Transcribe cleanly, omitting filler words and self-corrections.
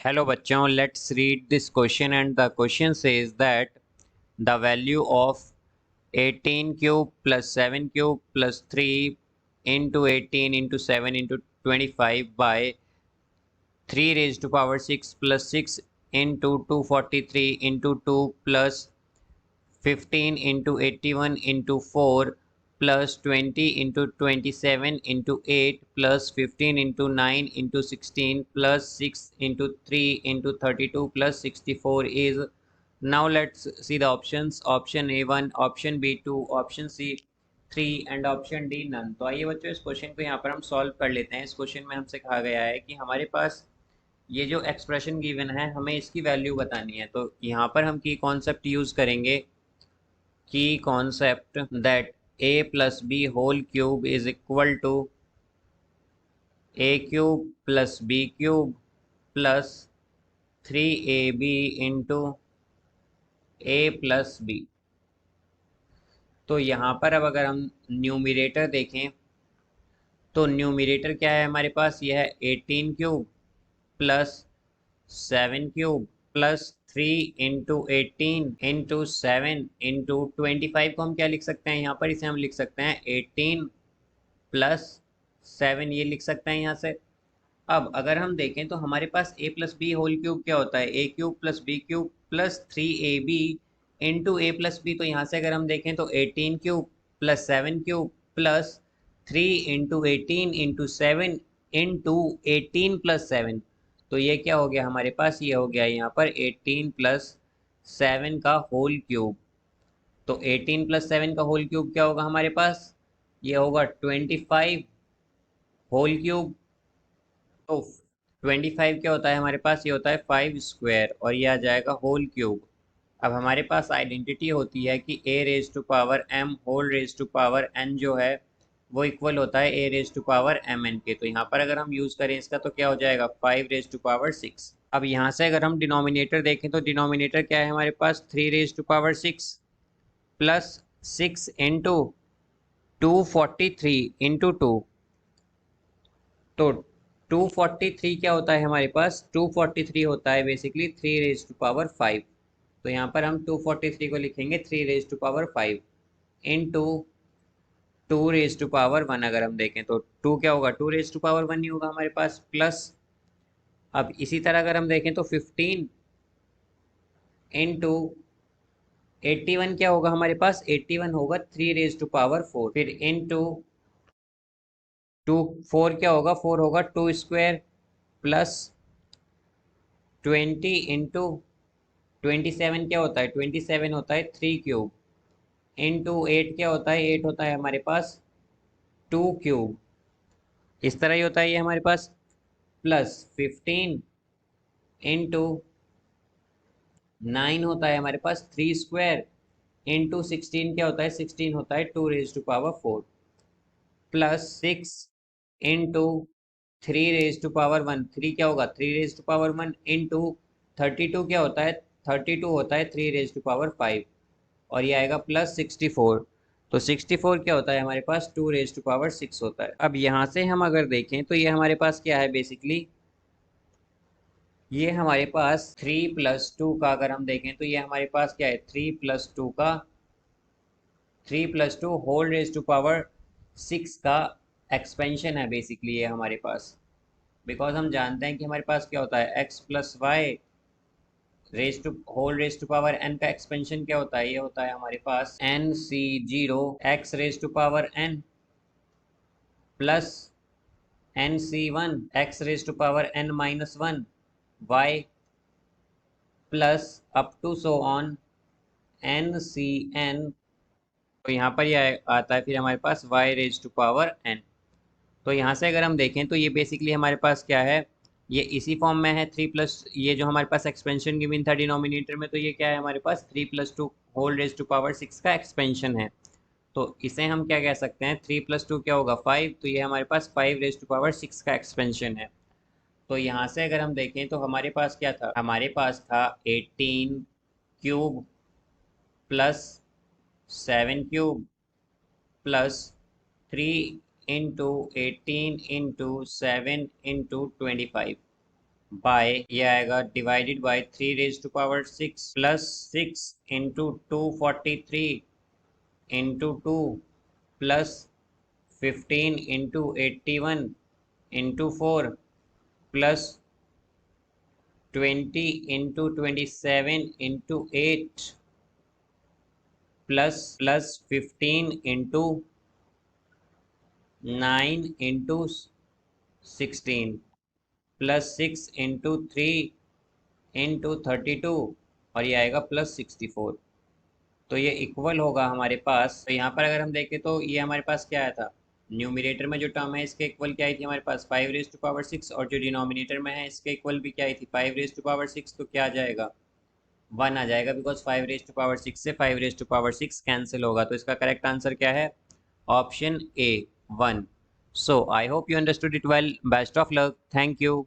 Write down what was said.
Hello बच्चों, let's read this question and the question says that the value of 18 cube plus 7 cube plus 3 into 18 into 7 into 25 by 3 raised to power 6 plus 6 into 243 into 2 plus 15 into 81 into 4 plus 20 into 27 into 8 plus 15 into 9 into 16 plus 6 into 3 into 32 plus 64 is. Now let's see the options. Option A1, option B2, option C3 and option D none. तो आइए बच्चों इस question को यहाँ पर हम solve कर लेते हैं। इस क्वेश्चन में हमसे कहा गया है कि हमारे पास ये जो एक्सप्रेशन गिवन है हमें इसकी वैल्यू बतानी है। तो यहाँ पर हम की कॉन्सेप्ट यूज़ करेंगे, key concept, that a plus b whole cube is equal to a cube plus b cube plus 3ab into a plus b। तो यहाँ पर अब अगर हम न्यूमिरेटर देखें तो न्यूमिरेटर क्या है हमारे पास, यह है 18 cube plus 7 cube plus 3 into 18 into 7 into 25 को हम क्या लिख सकते हैं यहाँ पर, इसे हम लिख सकते हैं 18 प्लस 7, ये लिख सकते हैं यहाँ से। अब अगर हम देखें तो हमारे पास a plus B whole cube क्या होता है, a cube plus B cube plus 3ab into A plus B. तो यहाँ से अगर हम देखें तो 18 cube plus 7 cube plus 3 into 18 into 7 into 18 plus 7। तो ये क्या हो गया हमारे पास, ये हो गया यहाँ पर 18 प्लस 7 का होल क्यूब। तो 18 प्लस 7 का होल क्यूब क्या होगा हमारे पास, ये होगा 25 होल क्यूब। तो 25 क्या होता है हमारे पास, ये होता है 5 स्क्वायर और ये आ जाएगा होल क्यूब। अब हमारे पास आइडेंटिटी होती है कि a raise to power m whole raise to power n जो है वो इक्वल होता है a raise to power mn के। तो यहाँ पर अगर हम यूज़ करें इसका तो क्या हो जाएगा 5 रेज टू पावर 6। अब यहाँ से अगर हम डिनोमिनेटर देखें तो डिनोमिनेटर क्या है हमारे पास 3 raise to power 6 plus 6 into 243 into 2। तो 243 क्या होता है हमारे पास, 243 होता है बेसिकली 3 रेज टू पावर 5। तो यहाँ पर हम 243 को लिखेंगे 3 raise to power 5 into 2 raise to power 1। अगर हम देखें तो 2 क्या होगा, 2 रेज टू पावर 1 ही होगा हमारे पास, प्लस अब इसी तरह अगर हम देखें तो 15 इंटू 81 क्या होगा हमारे पास, 81 होगा 3 रेज टू पावर 4, फिर इंटू 2 4 क्या होगा, 4 होगा 2 स्क्वायर प्लस 20 इंटू 27 क्या होता है, 27 होता है 3 क्यूब इंटू 8 क्या होता है, 8 होता है हमारे पास 2 क्यूब। इस तरह ही होता है ये हमारे पास, प्लस 15 इंटू 9 होता है हमारे पास 3 स्क्वायर इंटू 16 क्या होता है, 16 होता है 2 raise to power 4 plus 6 into 3 raise to power 1। 3 क्या होगा, 3 रेज टू पावर 1 इंटू 32 क्या होता है, 32 होता है 3 रेज टू पावर 5 और ये आएगा प्लस 64। तो 64 क्या होता है हमारे पास, 2 रेज टू पावर 6 होता है। अब यहाँ से हम अगर देखें तो ये हमारे पास क्या है बेसिकली, ये हमारे पास 3 प्लस 2 का अगर हम देखें तो ये हमारे पास क्या है, 3 प्लस 2 का 3 plus 2 whole raise to power 6 का एक्सपेंशन है बेसिकली ये हमारे पास। बिकॉज हम जानते हैं कि हमारे पास क्या होता है x plus Y raise to whole raise to power n का एक्सपेंशन क्या होता है, ये होता है हमारे पास nc0 x raise to power n plus nc1 x raise to power n minus 1 y plus up to so on ncn। तो यहाँ पर यह आता है फिर हमारे पास y raise to power n। तो यहाँ से अगर हम देखें तो ये बेसिकली हमारे पास क्या है, ये इसी फॉर्म में है 3 प्लस, ये जो हमारे पास एक्सपेंशन गिवन था डिनोमिनेटर में, तो ये क्या है हमारे पास 3 plus 2 whole raise to power 6 का एक्सपेंशन है। तो इसे हम क्या कह सकते हैं, 3 प्लस 2 क्या होगा 5, तो ये हमारे पास 5 रेज टू पावर 6 का एक्सपेंशन है। तो यहाँ से अगर हम देखें तो हमारे पास क्या था, हमारे पास था 18 cube plus 7 cube plus 3 into 18 into 7 into 25 by ये आएगा divided by 3 raise to power 6 plus 6 into 243 into 2 plus 15 into 81 into 4 plus 20 into 27 into 8 plus 15 into 9 into 16 plus 6 into 3 into 32 और ये आएगा प्लस 64। तो ये इक्वल होगा हमारे पास। तो यहाँ पर अगर हम देखें तो ये हमारे पास क्या आया था, न्यूमिनेटर में जो टर्म है इसके इक्वल क्या आई थी हमारे पास 5 रेज टू पावर 6, और जो डिनोमिनेटर में है इसके इक्वल भी क्या आई थी 5 रेज टू पावर 6। तो क्या आ जाएगा 1 आ जाएगा, बिकॉज 5 रेज टू पावर 6 से 5 रेज टू पावर 6 कैंसिल होगा। तो इसका करेक्ट आंसर क्या है, option A 1। So I hope you understood it well. Best of luck. Thank you.